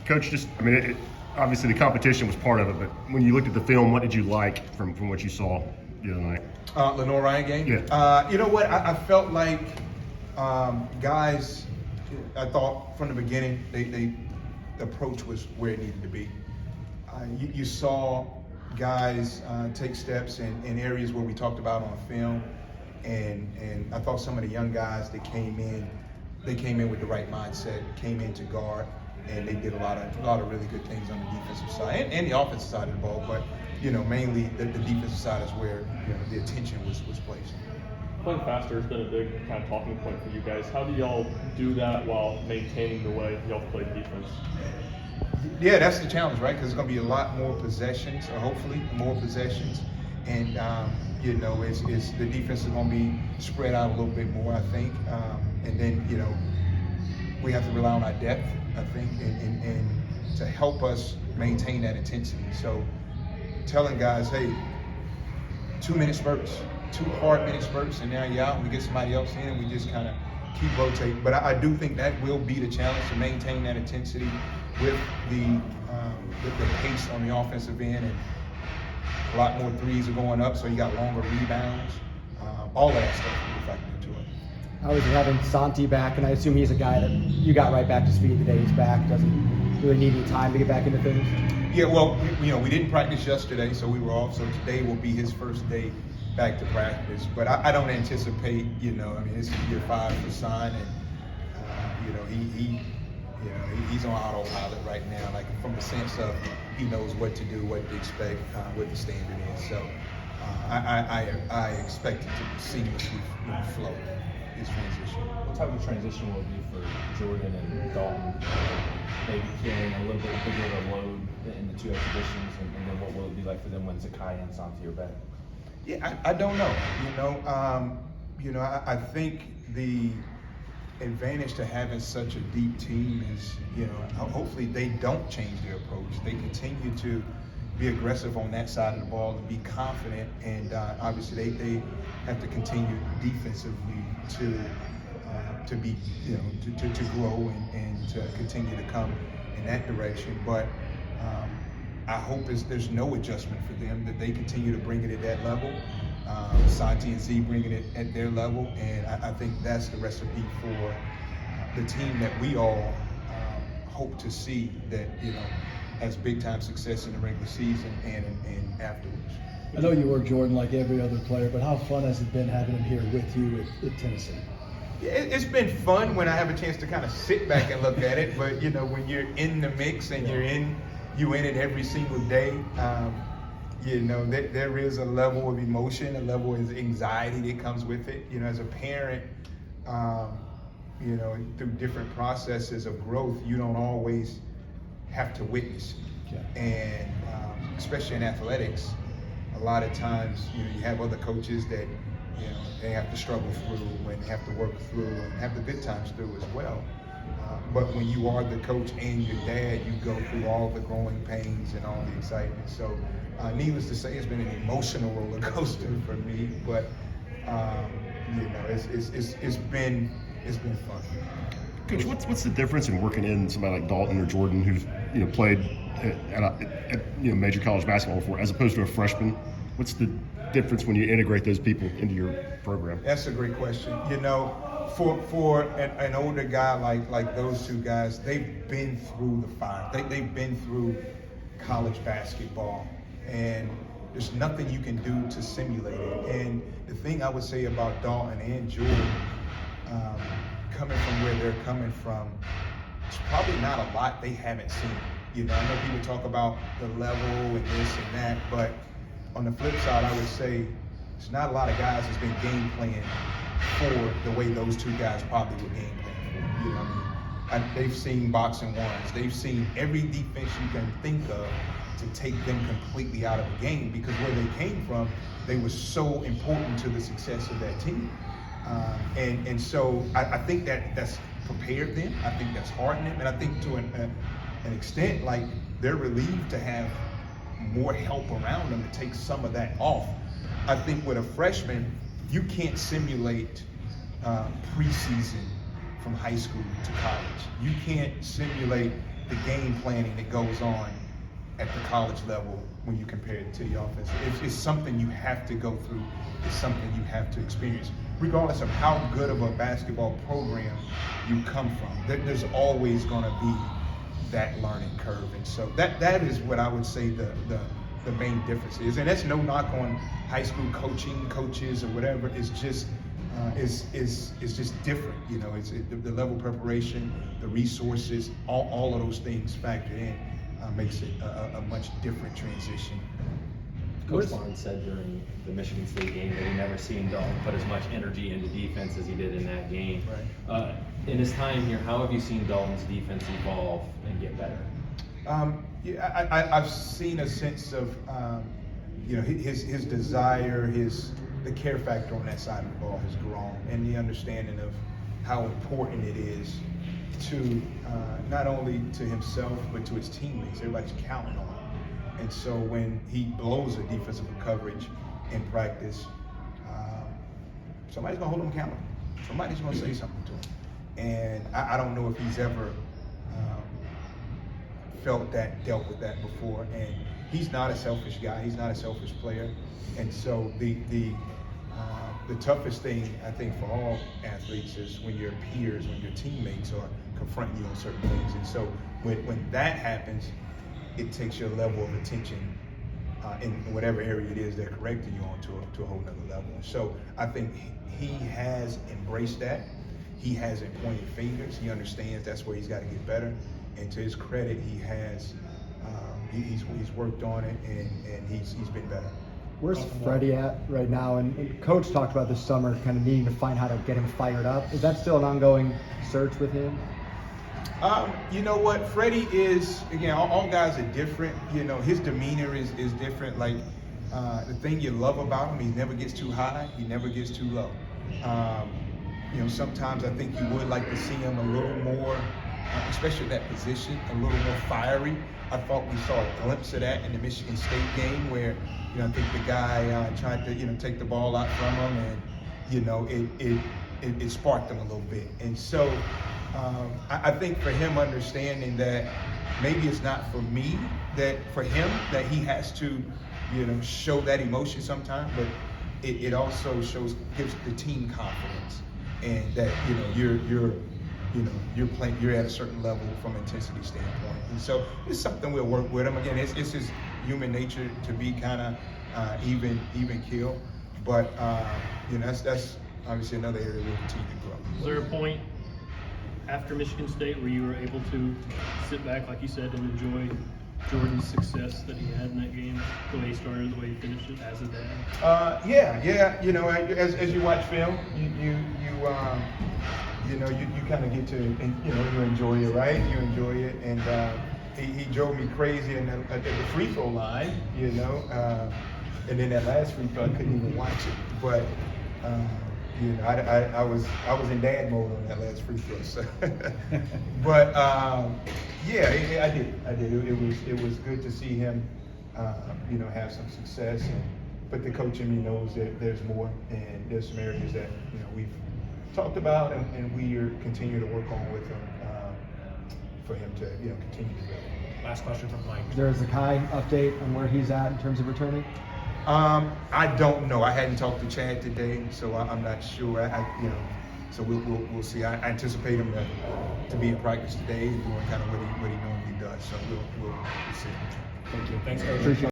Coach, obviously the competition was part of it, but when you looked at the film, what did you like from what you saw the other night? Lenore Ryan game? Yeah. You know what? I felt like guys, I thought from the beginning, the approach was where it needed to be. You saw guys take steps in areas where we talked about on film, and I thought some of the young guys that came in with the right mindset, came in to guard, and they did a lot of really good things on the defensive side and the offensive side of the ball. But mainly the defensive side is where the attention was placed. Playing faster has been a big kind of talking point for you guys. How do y'all do that while maintaining the way y'all play defense? Yeah, that's the challenge, right? Because it's going to be a lot more possessions, or hopefully more possessions, and it's the defense is going to be spread out a little bit more, I think, and then we have to rely on our depth, I think, and to help us maintain that intensity. So, telling guys, hey, 2-minute spurts, 2 hard-minute spurts, and now you're out, and we get somebody else in, and we just kind of keep rotating. But I do think that will be the challenge, to maintain that intensity with the pace on the offensive end, and a lot more threes are going up, so you got longer rebounds. All of that stuff will factor into it. Obviously having Santi back, and I assume he's a guy that you got right back to speed today. He's back, doesn't really need any time to get back into things. Yeah, well, we didn't practice yesterday, so we were off. So today will be his first day back to practice. But I don't anticipate, this is year 5 for Son, and he's on autopilot right now. Like, from the sense of he knows what to do, what to expect, what the standard is. So I expect it to seamlessly flow his transition. What type of transition will it be for Jordan and Dalton? Maybe carrying a little bit bigger of a load in the 2 exhibitions, and then what will it be like for them when Zakai and Santi are back? Yeah, I don't know. I think the advantage to having such a deep team is, hopefully they don't change their approach. They continue to be aggressive on that side of the ball and be confident, and obviously they have to continue defensively to be, to grow and to continue to come in that direction. But I hope there's no adjustment for them, that they continue to bring it at that level. Santi and Z bringing it at their level, and I think that's the recipe for the team that we all hope to see, that has big time success in the regular season and afterwards. I know you work Jordan like every other player, but how fun has it been having him here with you at Tennessee? It's been fun when I have a chance to kind of sit back and look at it, but when you're in the mix and you're in it every single day, there is a level of emotion, a level of anxiety that comes with it. As a parent, through different processes of growth, you don't always have to witness it. Okay. And especially in athletics, a lot of times, you have other coaches that, they have to struggle through and have to work through and have the good times through as well. But when you are the coach and your dad, you go through all the growing pains and all the excitement. So, needless to say, it's been an emotional roller coaster for me. But it's been fun. Coach, what's the difference in working in somebody like Dalton or Jordan, who's played at major college basketball before, as opposed to a freshman? What's the difference when you integrate those people into your program? That's a great question. For an older guy like those 2 guys, they've been through the fire. They've been through college basketball, and there's nothing you can do to simulate it. And the thing I would say about Dalton and Jordan, coming from where they're coming from, it's probably not a lot they haven't seen. I know people talk about the level and this and that, but on the flip side, I would say there's not a lot of guys that's been game playing for the way those 2 guys probably were game playing for. They've seen boxing ones. They've seen every defense you can think of to take them completely out of the game, because where they came from, they were so important to the success of that team. And so I think that's prepared them. I think that's hardened them. And I think to an extent, like, they're relieved to have more help around them to take some of that off. I think with a freshman, you can't simulate preseason from high school to college. You can't simulate the game planning that goes on at the college level when you compare it to the offense. It's something you have to go through. It's something you have to experience. Regardless of how good of a basketball program you come from, there's always going to be that learning curve. And so that is what I would say the main difference is. And that's no knock on high school coaches or whatever. It's just it's just different. You know, it's the level of preparation, the resources, all of those things factored in makes it a much different transition. Coach Barnes said during the Michigan State game that he never seen Dalton put as much energy into defense as he did in that game. Right. In his time here, how have you seen Dalton's defense evolve and get better? Yeah, I've seen a sense of you know, his desire, the care factor on that side of the ball has grown, and the understanding of how important it is to not only to himself but to his teammates. Everybody's counting on him. And so when he blows a defensive coverage in practice, somebody's gonna hold him accountable. Somebody's gonna say something to him. And I don't know if he's ever dealt with that before. And he's not a selfish guy. He's not a selfish player. And so the toughest thing I think for all athletes is when your peers, when your teammates are confronting you on certain things. And so when that happens, it takes your level of attention in whatever area it is they're correcting you on to a whole nother level. So I think he has embraced that. He hasn't pointed fingers. He understands that's where he's got to get better. And to his credit, he has he's worked on it and he's been better. Where's Freddie at right now? And Coach talked about this summer kind of needing to find how to get him fired up. Is that still an ongoing search with him? You know what, Freddie is, again, all guys are different. You know, his demeanor is different. Like, the thing you love about him, he never gets too high, he never gets too low. You know, sometimes I think you would like to see him a little more, especially that position, a little more fiery. I thought we saw a glimpse of that in the Michigan State game where, you know, I think the guy tried to, you know, take the ball out from him, and, you know, it sparked him a little bit. And so, I think for him understanding that maybe it's not for me, that for him that he has to, you know, show that emotion sometimes, but it also gives the team confidence, and that, you know, you're at a certain level from an intensity standpoint. And so it's something we'll work with him. Again, it's his human nature to be kind of even keel, but you know, that's obviously another area we'll continue to grow. Was there a point after Michigan State where you were able to sit back, like you said, and enjoy Jordan's success that he had in that game, the way he started, the way he finished it as a dad? Yeah. You know, as you watch film, you kind of get to, you know, you enjoy it, right? You enjoy it, and he drove me crazy at the free throw line, you know, and then that last free throw I couldn't even watch it, but. You know, I was in dad mode on that last free throw. So. But yeah, I did. It was good to see him, you know, have some success. But the coach in me knows that there's more, and there's some areas that, you know, we've talked about, and we are continue to work on with him for him to, you know, continue to build. Last question from Mike. Is there a Zakai update on where he's at in terms of returning? I don't know. I hadn't talked to Chad today, so I'm not sure. You know, so we'll see. I anticipate him to be in practice today and doing kind of what he normally does. So we'll see. Thank you. Thanks, Coach. Appreciate it.